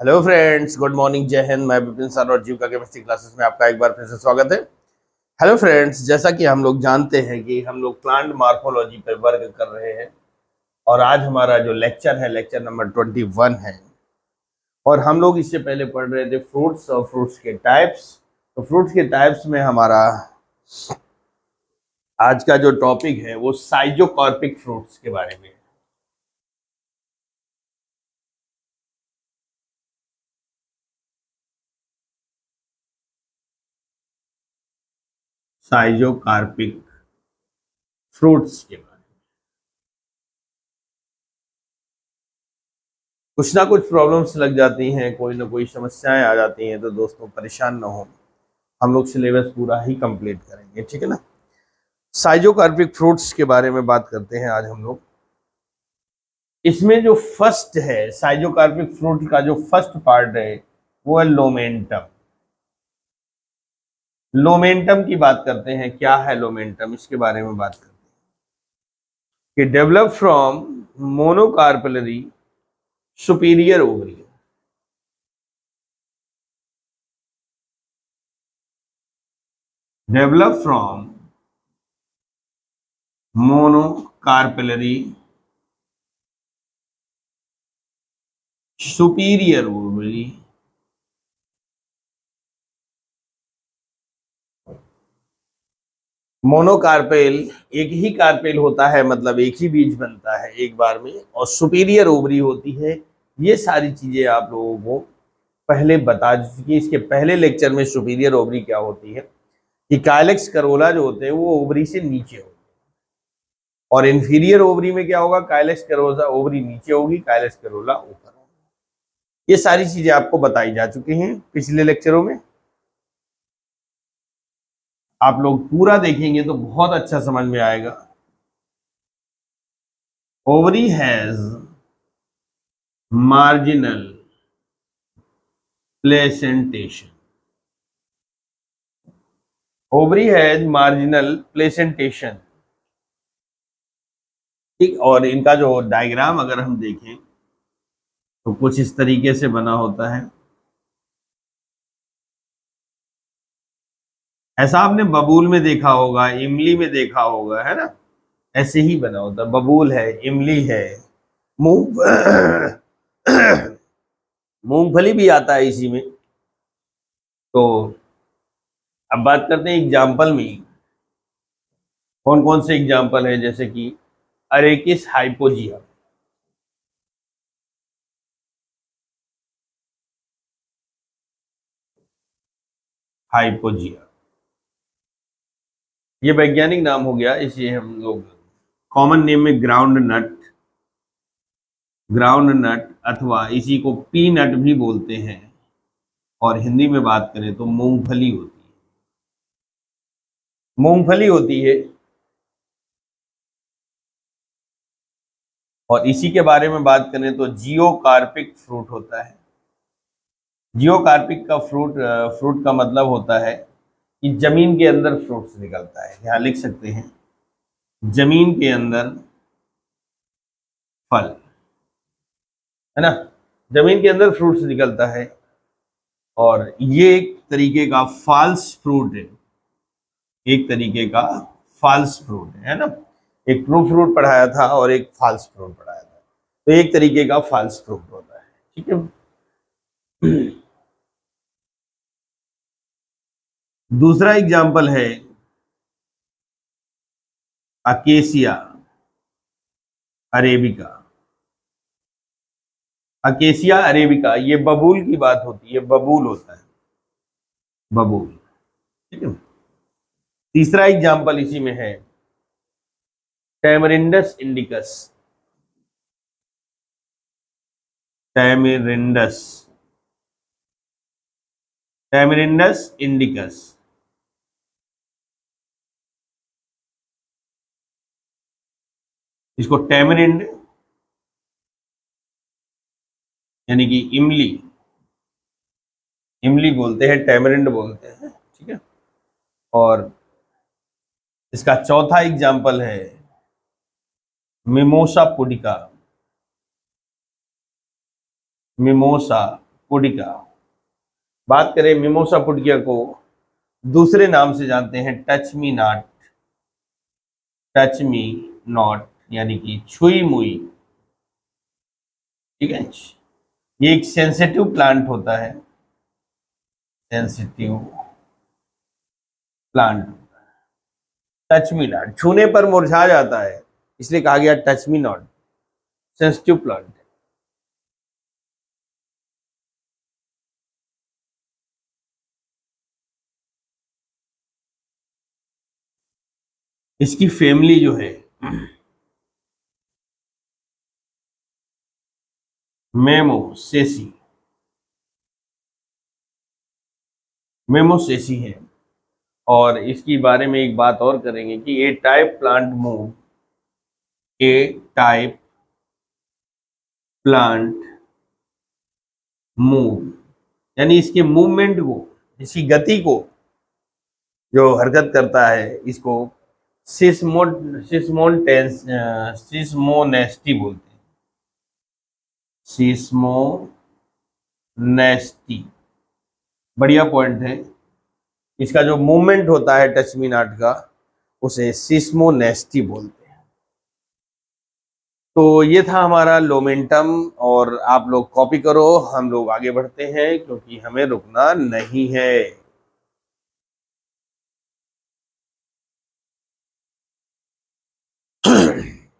Hello friends, good morning, जय हिंद। मैं Vipin sir और जीव का केमिस्ट्री क्लासेस में आपका एक बार फिर से स्वागत है। हेलो फ्रेंड्स, जैसा कि हम लोग जानते हैं कि हम लोग प्लांट मार्फोलॉजी पर वर्क कर रहे हैं और आज हमारा जो लेक्चर है लेक्चर नंबर 21 है। और हम लोग इससे पहले पढ़ रहे थे फ्रूट्स और फ्रूट्स के टाइप्स। तो फ्रूट्स के टाइप्स में हमारा आज का जो टॉपिक है वो साइजोकॉर्पिक फ्रूट्स के बारे में है। साइजोकॉर्पिक फ्रूट्स के बारे में कुछ ना कुछ प्रॉब्लम्स लग जाती हैं, कोई ना कोई समस्याएं आ जाती हैं, तो दोस्तों परेशान ना हो, हम लोग सिलेबस पूरा ही कंप्लीट करेंगे, ठीक है ना। साइजोकार्पिक फ्रूट्स के बारे में बात करते हैं आज हम लोग। इसमें जो फर्स्ट है साइजोकार्पिक फ्रूट का जो फर्स्ट पार्ट है वो है लोमेंटम। लोमेंटम की बात करते हैं। क्या है लोमेंटम, इसके बारे में बात करते हैं कि develop from monocarpellary superior ovary. Develop from monocarpellary superior ovary monocarpel एक ही कार्पेल होता है, मतलब एक ही बीज बनता है एक बार में, और सुपीरियर ओवरी होती है। ये सारी चीजें आप लोगों को पहले बता चुकी। इसके पहले लेक्चर में सुपीरियर ओवरी क्या होती है कि काइलेक्स करोला जो होते हैं वो ओवरी से नीचे होते हैं, और इंफीरियर ओवरी में क्या होगा, काइलेक्स करोला ओवरी नीचे होगी, काइलेक्स करोला ऊपर होगी। ये सारी चीजें आपको बताई जा चुकी हैं पिछले लेक्चरों में। आप लोग पूरा देखेंगे तो बहुत अच्छा समझ में आएगा। Ovary has marginal placentation. Ovary has marginal placentation, ठीक। और इनका जो डायग्राम अगर हम देखें तो कुछ इस तरीके से बना होता है। ऐसा आपने बबूल में देखा होगा, इमली में देखा होगा, है ना। ऐसे ही बना होता है। बबूल है, इमली है, मूंग मूंगफली भी आता है इसी में। तो अब बात करते हैं एग्जाम्पल में। कौन कौन से एग्जाम्पल है, जैसे कि अरेकिस हाइपोजिया। हाइपोजिया ये वैज्ञानिक नाम हो गया, इसे हम लोग कॉमन नेम में ग्राउंड नट अथवा इसी को पीनट भी बोलते हैं, और हिंदी में बात करें तो मूंगफली होती है। मूंगफली होती है। और इसी के बारे में बात करें तो जियोकार्पिक फ्रूट होता है। जियोकार्पिक का फ्रूट का मतलब होता है कि जमीन के अंदर फ्रूट्स निकलता है। यहां लिख सकते हैं जमीन के अंदर फल, है ना। जमीन के अंदर फ्रूट्स निकलता है, और ये एक तरीके का फॉल्स फ्रूट है। एक तरीके का फॉल्स फ्रूट है ना। एक ट्रू फ्रूट पढ़ाया था और एक फॉल्स फ्रूट पढ़ाया था, तो एक तरीके का फॉल्स फ्रूट होता है, ठीक है। दूसरा एग्जाम्पल है अकेसिया अरेबिका। अकेसिया अरेबिका ये बबूल की बात होती है, बबूल होता है, बबूल, ठीक है। तीसरा एग्जाम्पल इसी में है टैमरिंडस इंडिकस। टैमरिंडस टैमरिंडस इंडिकस, इसको टैमरिंड यानी कि इमली इमली बोलते हैं, टैमरिंड बोलते हैं, ठीक है। और इसका चौथा एग्जाम्पल है मिमोसा पुडिका। Mimosa pudica. बात करें मिमोसा पुडिका को दूसरे नाम से जानते हैं touch me not, touch me not यानी कि छुई मुई। ठीक है, ये एक सेंसिटिव प्लांट होता है, sensitive plant. Touch me not, छूने पर मुरझा जाता है, इसलिए कहा गया touch me not, sensitive plant. इसकी फैमिली जो है मेमोसेसी, मेमोसेसी है। और इसकी बारे में एक बात और करेंगे कि ए टाइप प्लांट मूव, ए टाइप प्लांट मूव यानी इसके मूवमेंट को, इसकी गति को जो हरकत करता है, इसको सिस्मोनेस्टी बोलते हैं, सिस्मोनेस्टी। बढ़िया पॉइंट है। इसका जो मूवमेंट होता है टच मी नॉट का, उसे सिस्मोनेस्टी बोलते हैं। तो ये था हमारा लोमेंटम, और आप लोग कॉपी करो, हम लोग आगे बढ़ते हैं क्योंकि हमें रुकना नहीं है।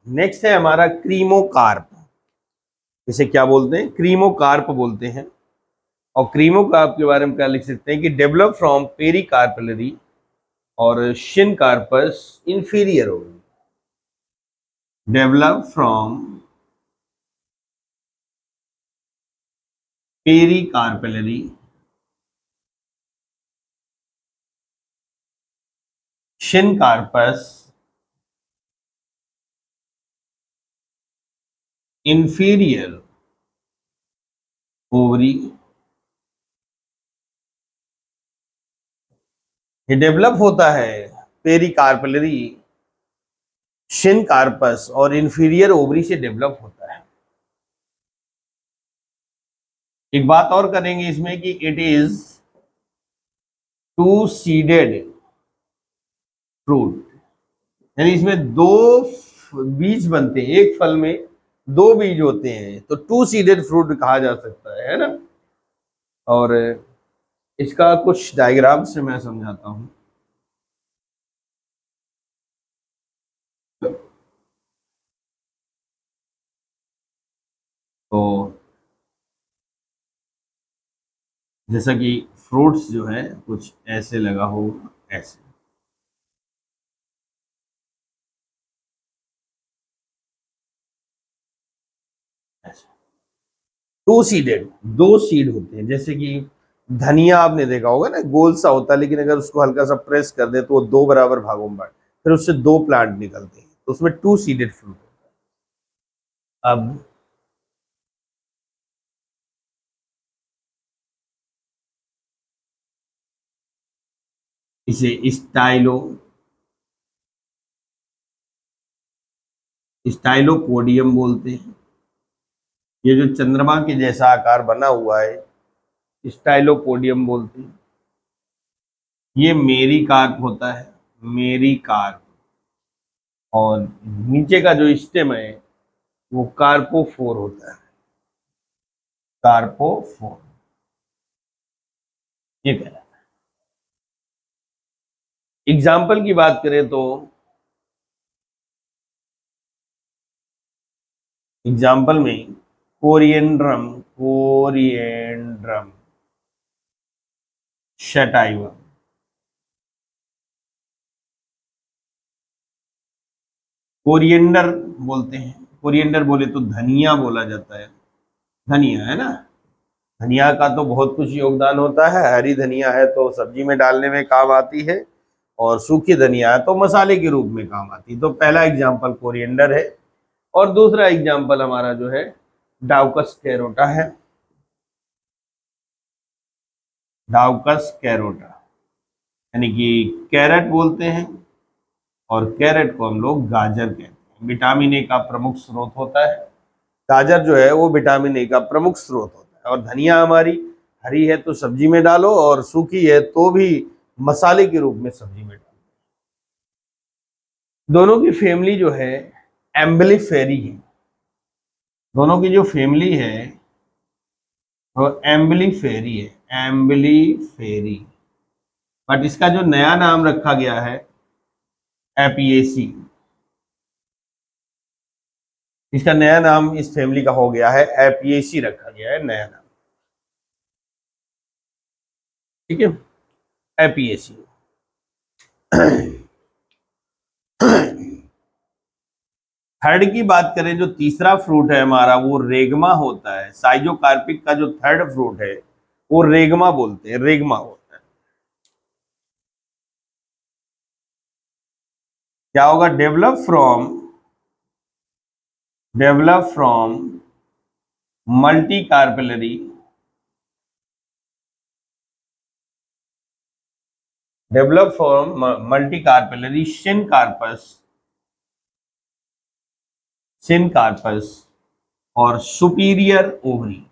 नेक्स्ट है हमारा क्रीमोकार्प। इसे क्या बोलते हैं? क्रीमोकार्प बोलते हैं। और क्रीमोकार्प के बारे में क्या लिख सकते हैं कि डेवलप फ्रॉम पेरिकार्पलरी और syncarpous inferior ovary, develop from polycarpellary syncarpous inferior ovary. ये डेवलप होता है पेरिकार्पलरी, शिनकार्पस और इंफीरियर ओवरी से डेवलप होता है। एक बात और करेंगे इसमें कि it is two seeded fruit, यानी इसमें दो बीज बनते हैं, एक फल में दो बीज होते हैं, तो टू सीडेड फ्रूट कहा जा सकता है ना। और इसका कुछ डायग्राम से मैं समझाता हूं। तो जैसा कि फ्रूट्स जो है कुछ ऐसे लगा होगा, ऐसे। टू सीडेड, दो सीड होते हैं। जैसे कि धनिया आपने देखा होगा ना, गोल सा होता है, लेकिन अगर उसको हल्का सा प्रेस कर दे तो वो दो बराबर भागों में बांट, फिर उससे दो प्लांट निकलते हैं, तो उसमें टू सीडेड फ्रूट होता है। अब इसे स्टाइलोपोडियम बोलते हैं। ये जो चंद्रमा के जैसा आकार बना हुआ है, स्टाइलोपोडियम बोलते हैं। ये मेरी कार्प होता है, मेरी कार्प। और नीचे का जो स्टेम है वो कार्पोफोर होता है, कार्पोफोर। ये कहना है। एग्जाम्पल की बात करें तो एग्जाम्पल में कोरिएंड्रम, शटाइवा, कोरिएंडर बोलते हैं। कोरिएंडर बोले तो धनिया बोला जाता है, धनिया है ना। धनिया का तो बहुत कुछ योगदान होता है। हरी धनिया है तो सब्जी में डालने में काम आती है, और सूखी धनिया है तो मसाले के रूप में काम आती है। तो पहला एग्जाम्पल कोरिएंडर है, और दूसरा एग्जाम्पल हमारा जो है डाउकस कैरोटा है, डाउकस कैरोटा, यानी कि कैरेट बोलते हैं, और कैरेट को हम लोग गाजर कहते हैं। विटामिन ए का प्रमुख स्रोत होता है, गाजर जो है वो विटामिन ए का प्रमुख स्रोत होता है। और धनिया हमारी हरी है तो सब्जी में डालो, और सूखी है तो भी मसाले के रूप में सब्जी में डालो। दोनों की फैमिली जो है एम्बलीफेरी है। दोनों की जो फैमिली है वो एम्बलीफेरी है, एम्बलीफेरी। बट इसका जो नया नाम रखा गया है एपिएसी, इसका नया नाम इस फैमिली का हो गया है एपिएसी, रखा गया है नया नाम। ठीक है, एपिएसी। थर्ड की बात करें, जो तीसरा फ्रूट है हमारा वो रेगमा होता है। साइजोकार्पिक का जो थर्ड फ्रूट है वो रेगमा बोलते हैं, रेगमा होता है। क्या होगा? Develop from multi carpellary, develop from multi carpellary syncarpous और सुपीरियर ओवरी।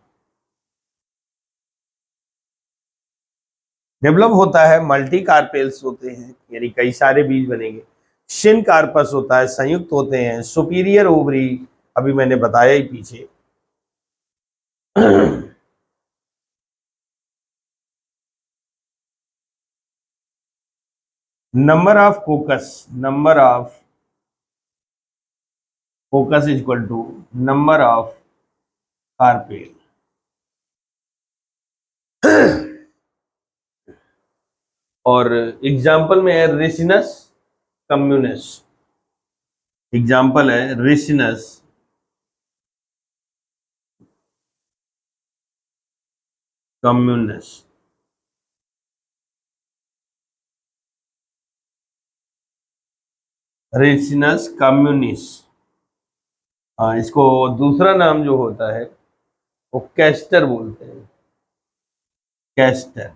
डेवलप होता है, मल्टी कार्पेल्स होते हैं यानी कई सारे बीज बनेंगे, सिनकार्पस होता है, संयुक्त होते हैं, सुपीरियर ओवरी अभी मैंने बताया ही पीछे। Number of focus is equal to number of carpel. और एग्जाम्पल में है रिसिनस कम्युनिस, एग्जाम्पल है रिसिनस कम्युनिस। रिसिनस कम्युनिस, हाँ, इसको दूसरा नाम जो होता है वो कैस्टर बोलते हैं, कैस्टर।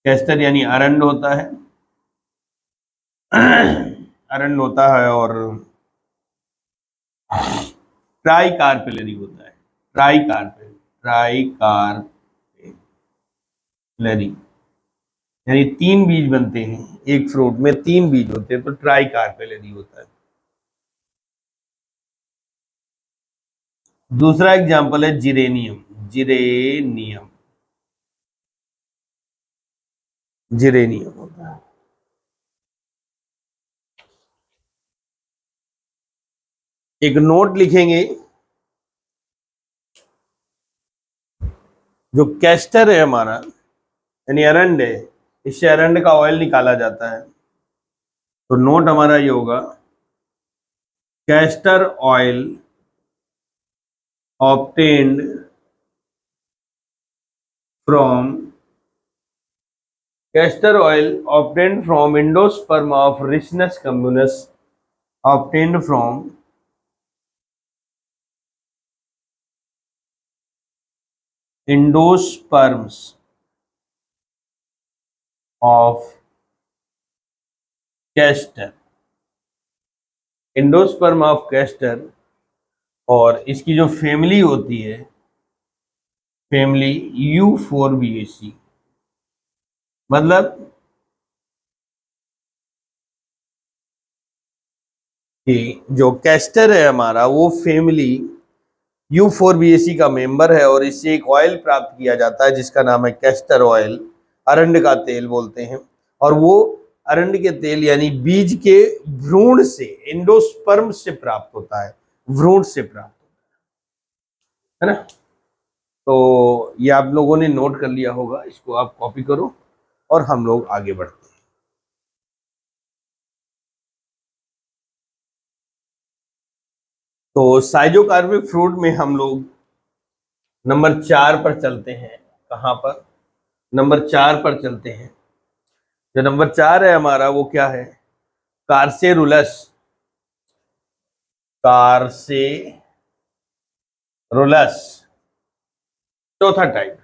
कैस्टर यानी अरंड होता है, अरंड होता है, और ट्राई कार्पेलरी होता है, ट्राई कार्पेलरी यानी तीन बीज बनते हैं, एक फ्रूट में तीन बीज होते हैं तो ट्राई कार्पेलरी होता है। दूसरा एग्जांपल है जिरेनियम, जिरेनियम, जिरेनियम होता है। एक नोट लिखेंगे, जो कैस्टर है हमारा यानी अरंड है, इससे अरंड का ऑयल निकाला जाता है, तो नोट हमारा ये होगा castor oil obtained from endosperm of Ricinus communis, obtained from endosperms of castor, endosperm of castor. और इसकी जो फैमिली होती है, फैमिली यूफोरबिएसी, मतलब कि जो कैस्टर है हमारा वो फैमिली यूफोरबिएसी का मेंबर है, और इससे एक ऑयल प्राप्त किया जाता है जिसका नाम है कैस्टर ऑयल, अरंड का तेल बोलते हैं। और वो अरंड के तेल यानी बीज के भ्रूण से, एंडोस्पर्म से प्राप्त होता है, भ्रूण से प्राप्त है ना। तो ये आप लोगों ने नोट कर लिया होगा, इसको आप कॉपी करो और हम लोग आगे बढ़ते हैं। तो साइजोकार्पिक फ्रूट में हम लोग नंबर 4 पर चलते हैं। कहाँ पर? नंबर 4 पर चलते हैं। जो नंबर 4 है हमारा वो क्या है? कार्सेरुलस, कार्सेरुलस चौथा type.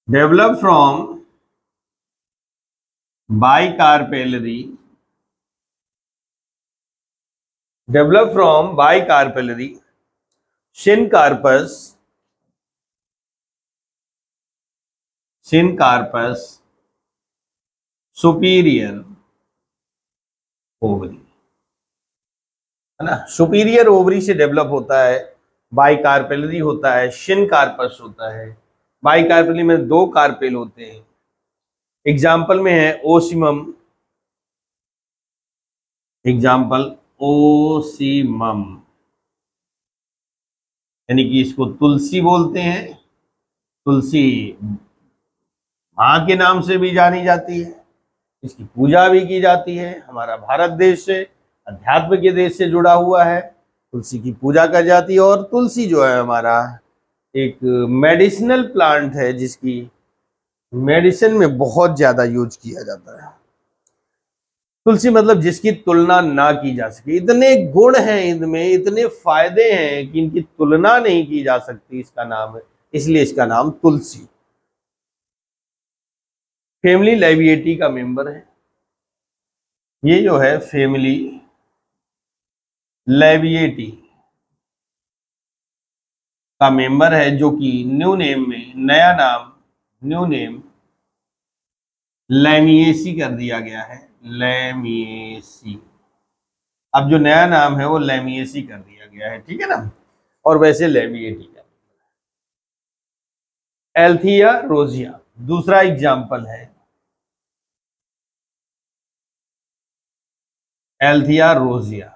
Develop from bicarpellary develop from bicarpellary syncarpus superior ovary, है ना। सुपीरियर ओवरी से डेवलप होता है, बाइकार्पेलरी होता है, शिनकार्पस होता है। बाइकार्पेलरी में दो कार्पेल होते हैं। एग्जाम्पल में है ओसिमम, एग्जाम्पल ओसिमम, यानी कि इसको तुलसी बोलते हैं। तुलसी मां के नाम से भी जानी जाती है, इसकी पूजा भी की जाती है। हमारा भारत देश से, अध्यात्म के देश से जुड़ा हुआ है, तुलसी की पूजा कर जाती है। और तुलसी जो है हमारा एक मेडिसिनल प्लांट है, जिसकी मेडिसिन में बहुत ज्यादा यूज किया जाता है। तुलसी मतलब जिसकी तुलना ना की जा सके। इतने गुण हैं इनमें, इतने फायदे हैं कि इनकी तुलना नहीं की जा सकती। इसका नाम है, इसलिए इसका नाम तुलसी। फैमिली लेविएटी का मेंबर है। ये जो है फैमिली लेविएटी का मेंबर है, जो कि न्यू नेम में, नया नाम, न्यू नेम लैमिएसी कर दिया गया है। लैमिएसी, अब जो नया नाम है वो लैमिएसी कर दिया गया है, ठीक है ना। और वैसे लेविएटी का एल्थिया रोजिया दूसरा एग्जाम्पल है। एल्थिया रोजिया,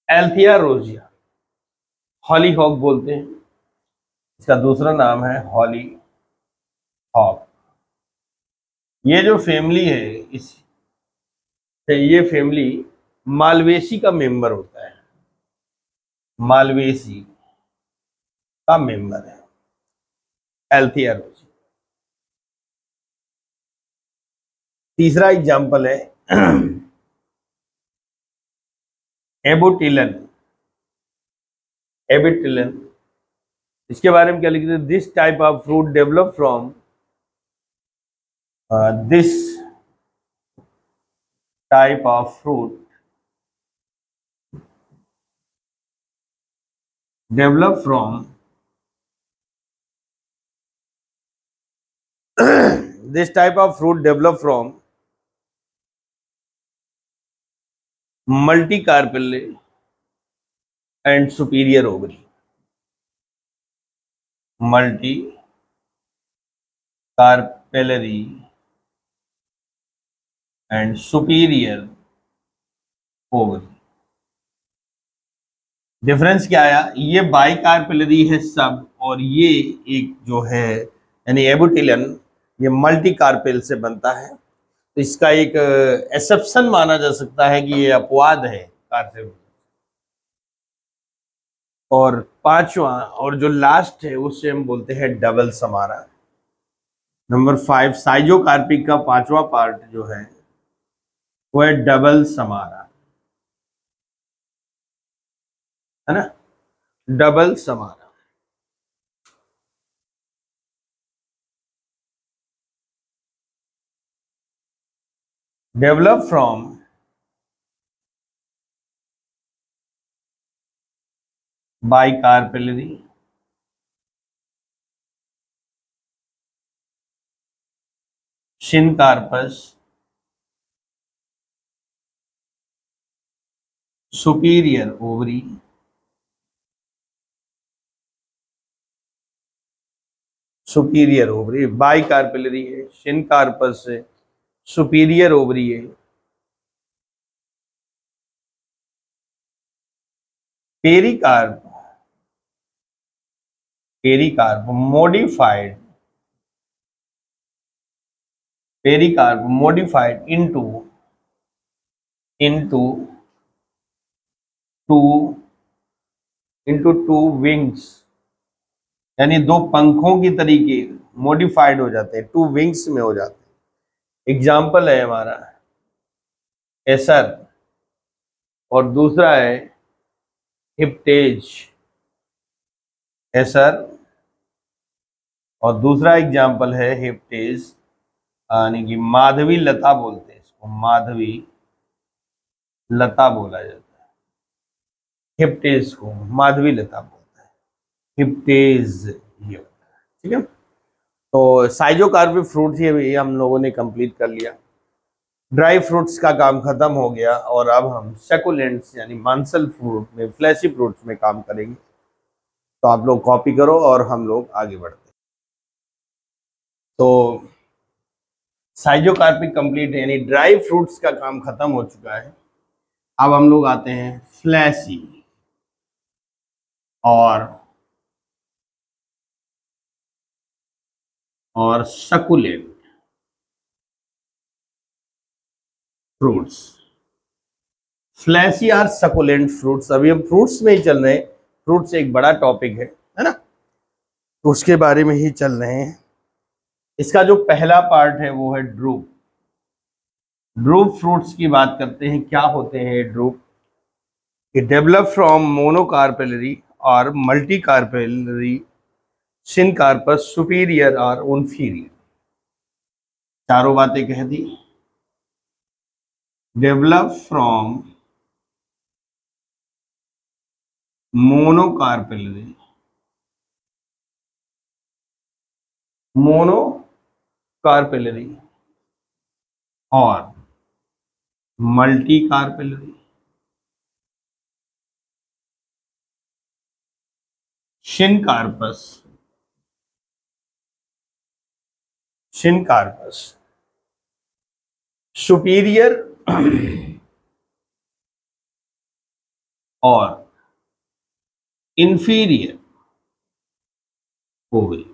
एल्थिया रोजिया हॉली हॉक बोलते हैं, इसका दूसरा नाम है हॉली हॉक। ये जो फैमिली है, इस ये फैमिली मालवेसी का मेंबर होता है। मालवेसी का मेंबर है एल्थिया रोजिया। तीसरा एग्जाम्पल है एबोटिलन। एबोटिलन, इसके बारे में क्या लिखते हैं? This type of fruit develop from this type of fruit develop from this type of fruit develop from multicarpellary and superior ovary. Multicarpellary and superior ovary. Difference क्या आया? ये बाइकार्पेलरी है सब, और ये एक जो है यानी एबोटिलन, ये मल्टी कार्पेल से बनता है। तो इसका एक एक्सेप्शन माना जा सकता है कि ये अपवाद है कार्पेल। और पांचवा और जो लास्ट है उससे हम बोलते हैं डबल समारा। नंबर 5 साइजोकार्पिक का पांचवा पार्ट जो है वो है डबल समारा, है ना। Double samara develop from bicarpellary syncarpous superior ovary superior ovary. Bicarpellary है, शिनकार्पस है, सुपीरियर ओवरी है। Pericarp, pericarp modified, pericarp modified into two wings, यानी दो पंखों की तरीके मॉडिफाइड हो जाते हैं, टू विंग्स में हो जाते हैं। एग्जाम्पल है हमारा एसर, और दूसरा है हिप्टेज। एसर और दूसरा एग्जाम्पल है हिप्टेज, यानी कि माधवी लता बोलते हैं इसको, माधवी लता बोला जाता है। हिप्टेज को माधवी लता बोलता है, हिप्टेज ये होता है। ठीक है, तो साइजोकार्पिक फ्रूट ये हम लोगों ने कंप्लीट कर लिया। ड्राई फ्रूट्स का काम खत्म हो गया और अब हम सेकुलेंट्स यानी मांसल फ्रूट में, फ्लैशी फ्रूट्स में काम करेंगे। तो आप लोग कॉपी करो और हम लोग आगे बढ़ते हैं। तो साइजोकार्पिक कंप्लीट यानी ड्राई फ्रूट्स का काम खत्म हो चुका है। अब हम लोग आते हैं फ्लैशी और सकुलेंट फ्रूट्स। फ्लैशी और सकुलेंट फ्रूट्स, अभी हम फ्रूट्स में ही चल रहे हैं। फ्रूट्स एक बड़ा टॉपिक है ना, तो उसके बारे में ही चल रहे हैं। इसका जो पहला पार्ट है वो है ड्रूप। ड्रूप फ्रूट्स की बात करते हैं। क्या होते हैं drupe? It develop from monocarpellary or multicarpellary syncarpus superior or inferior। चारों बातें कह दी। डेवलप फ्रॉम मोनोकार्पेलरी और मल्टीकार्पेलरी शिनकार्पस सुपीरियर और inferior ovary.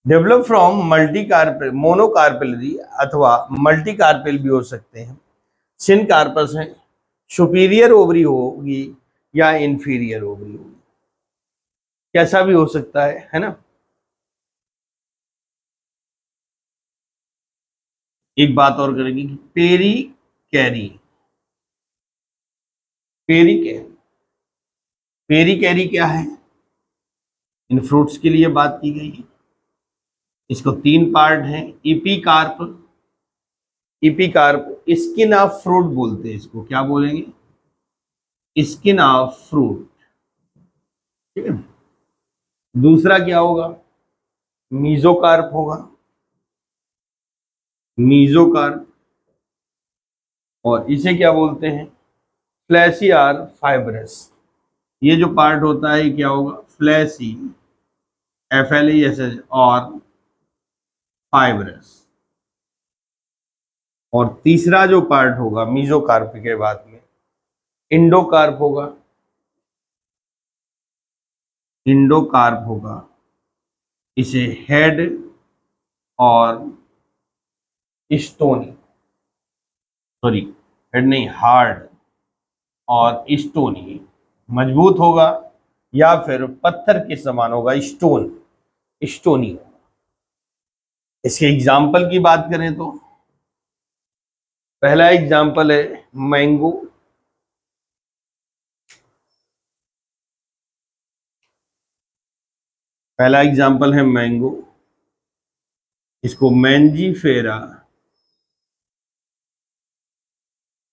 Develop from multicarpel, monocarpellary अथवा मल्टीकार्पेल भी हो सकते हैं। शिनकार्पस है, सुपीरियर ओवरी होगी या इंफीरियर ओवरी होगी, कैसा भी हो सकता है ना। एक बात और करेंगे कि pericarp, pericarp, pericarp क्या है? इन फ्रूट्स के लिए बात की गई है। इसको तीन पार्ट है। Epicarp, epicarp skin of fruit बोलते हैं इसको। क्या बोलेंगे? Skin of fruit. ठीक है। दूसरा क्या होगा? मीजोकार्प होगा, मीजोकार्प। और इसे क्या बोलते हैं? Fleshy or fibrous. ये जो पार्ट होता है क्या होगा? फ्लैशी, FLESH और फाइब्रस। और तीसरा जो पार्ट होगा मीजोकार्प के बाद में इंडोकार्प होगा, इंडोकार्प होगा। इसे हेड और स्टोनी, सॉरी हेड नहीं, हार्ड और स्टोनी, मजबूत होगा या फिर पत्थर के समान होगा, स्टोन, स्टोनी होगा। इसके एग्जाम्पल की बात करें तो पहला एग्जाम्पल है मैंगो। पहला एग्जाम्पल है मैंगो। इसको मैंजीफेरा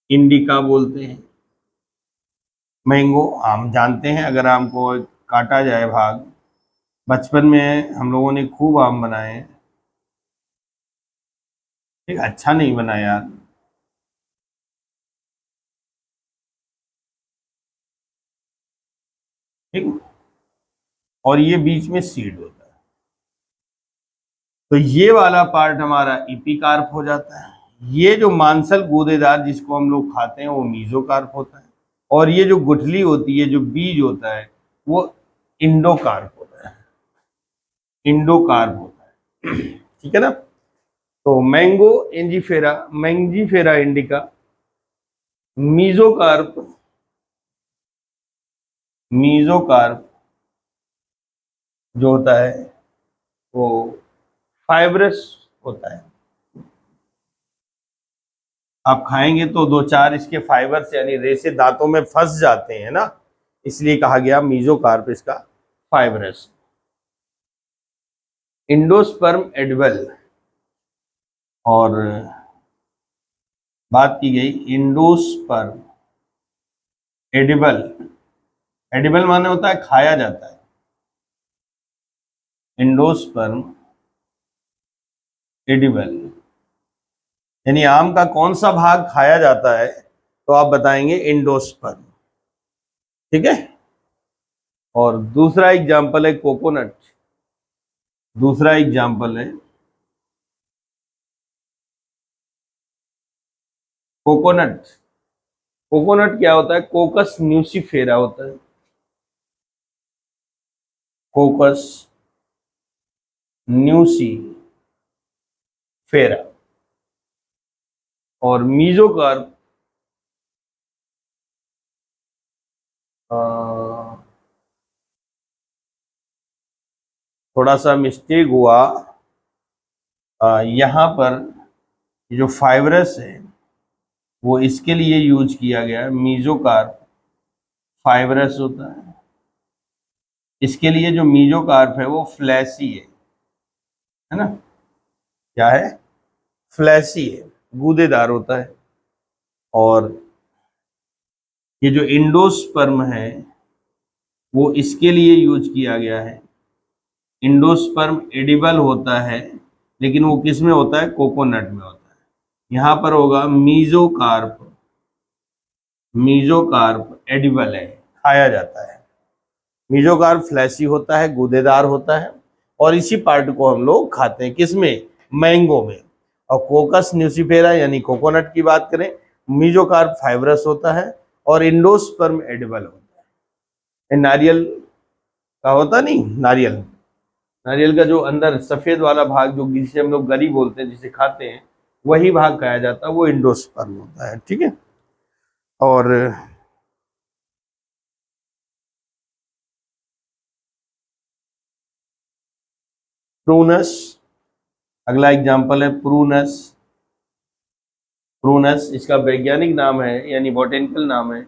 इंडिका बोलते हैं। मैंगो आम जानते हैं, अगर आम को काटा जाए भाग, बचपन में हम लोगों ने खूब आम बनाए हैं। ठीक, अच्छा नहीं बना यार। ठीक, और ये बीच में सीड होता है। तो ये वाला पार्ट हमारा इपीकार्प हो जाता है। ये जो मांसल गूदेदार जिसको हम लोग खाते हैं वो मीजोकार्प होता है। और ये जो गुठली होती है, जो बीज होता है, वो इंडोकार्प होता है, इंडोकार्प होता है। ठीक है ना। तो mango Mangifera, Mangifera indica, mesocarp, mesocarp जो होता है वो फाइब्रस होता है। आप खाएंगे तो दो चार इसके फाइबर्स यानी रेसे दांतों में फंस जाते हैं ना, इसलिए कहा गया मीजोकार्प इसका फाइब्रस। इंडोस्पर्म एडिबल, और बात की गई इंडोस्पर्म एडिबल। एडिबल माने होता है खाया जाता है। इंडोस्पर्म एडिबल यानी आम का कौन सा भाग खाया जाता है, तो आप बताएंगे इंडोस्पर्म। ठीक है। और दूसरा एग्जाम्पल है कोकोनट। दूसरा एग्जाम्पल है कोकोनट। कोकोनट क्या होता है? कोकस न्यूसीफेरा होता है। कोकस न्यूसीफेरा। और मीजोकार्प थोड़ा सा मिस्टेक हुआ, यहाँ पर जो फाइब्रस है वो इसके लिए यूज किया गया है। मीजोकार्प फाइब्रस होता है, इसके लिए जो मीजोकार्प है वो फ्लैसी है ना? क्या है? फ्लैसी है, गूदेदार होता है। और ये जो इंडोस्पर्म है वो इसके लिए यूज किया गया है। इंडोस्पर्म एडिबल होता है, लेकिन वो किस में होता है? कोकोनट में होता है। यहाँ पर होगा मीजोकार्प। मीजोकार्प एडिबल है, खाया जाता है। मीजोकार्प फ्लैशी होता है, गूदेदार होता है, और इसी पार्ट को हम लोग खाते हैं। किसमें? मैंगो में। और कोकस न्यूसीफेरा यानी कोकोनट की बात करें, मीजोकार्प फाइब्रस होता है और इंडोस्पर्म एडिबल होता है। नारियल का होता नहीं, नारियल, नारियल का जो अंदर सफेद वाला भाग जो जिसे हम लोग गरी बोलते हैं, जिसे खाते हैं, वही भाग खाया जाता है, वो इंडोस्पर्म होता है। ठीक है। और प्रूनस, अगला एग्जाम्पल है प्रूनस। प्रूनस इसका वैज्ञानिक नाम है यानी बॉटेनिकल नाम है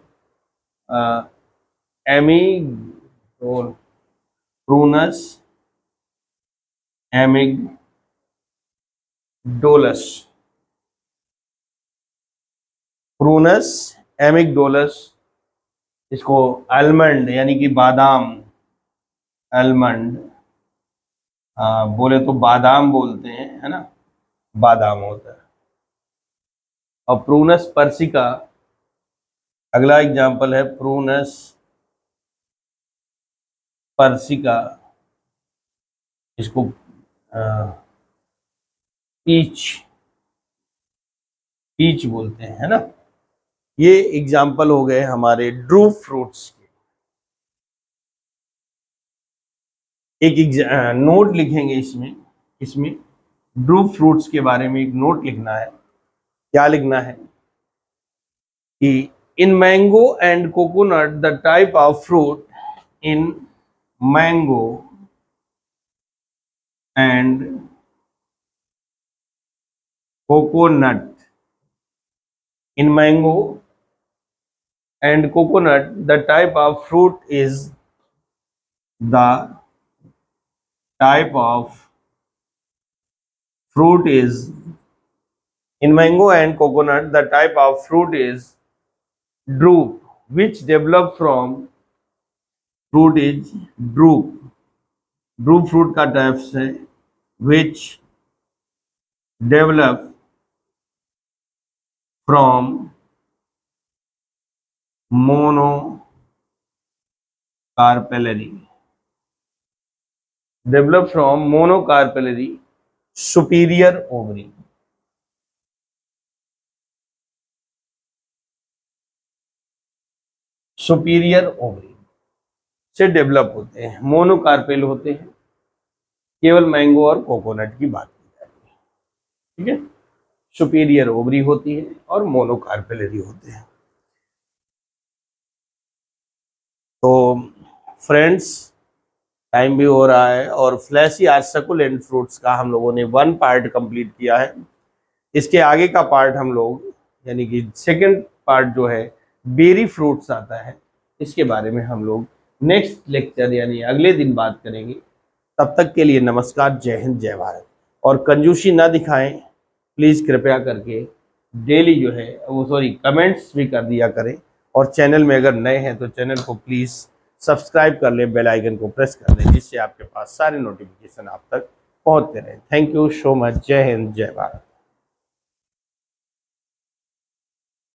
एमिगडोल। प्रूनस एमिगडोलस। प्रूनस एमिगडोलस, इसको आलमंड यानी कि बादाम, आलमंड बोले तो बादाम बोलते हैं, है ना? बादाम होता है। और प्रूनस पर्सिका, अगला एग्जाम्पल है प्रूनस पर्सिका, इसको पीच पीच बोलते हैं, है ना? ये एग्जाम्पल हो गए हमारे ड्रूप फ्रूट्स के। एक नोट लिखेंगे इसमें, इसमें ड्रूप फ्रूट्स के बारे में एक नोट लिखना है। क्या लिखना है? कि in mango and coconut the type of fruit in mango and coconut, in mango and coconut the type of fruit is the type of fruit is in mango and coconut the type of fruit is drupe, which develop from fruit is drupe। drupe fruit का types है which develop from monocarpellary, develop from monocarpellary superior ovary। Superior ovary से develop होते हैं, मोनोकार्पेल होते हैं। केवल mango और coconut की बात की जाती है। ठीक है। सुपीरियर ओवरी होती है और मोनोकार्पेलरी होते हैं। तो फ्रेंड्स, टाइम भी हो रहा है और फ्लैशी आज सकुलेंट फ्रूट्स का हम लोगों ने 1 पार्ट कंप्लीट किया है। इसके आगे का पार्ट हम लोग यानी कि सेकंड पार्ट जो है बेरी फ्रूट्स आता है, इसके बारे में हम लोग नेक्स्ट लेक्चर यानी अगले दिन बात करेंगे। तब तक के लिए नमस्कार, जय हिंद, जय भारत। और कंजूसी ना दिखाएं प्लीज़, कृपया करके डेली जो है वो कमेंट्स भी कर दिया करें। और चैनल में अगर नए हैं तो चैनल को प्लीज़ सब्सक्राइब कर लें, बेल आइकन को प्रेस कर लें, जिससे आपके पास सारे नोटिफिकेशन आप तक पहुंचते रहें। Thank you so much. जय हिंद, जय भारत।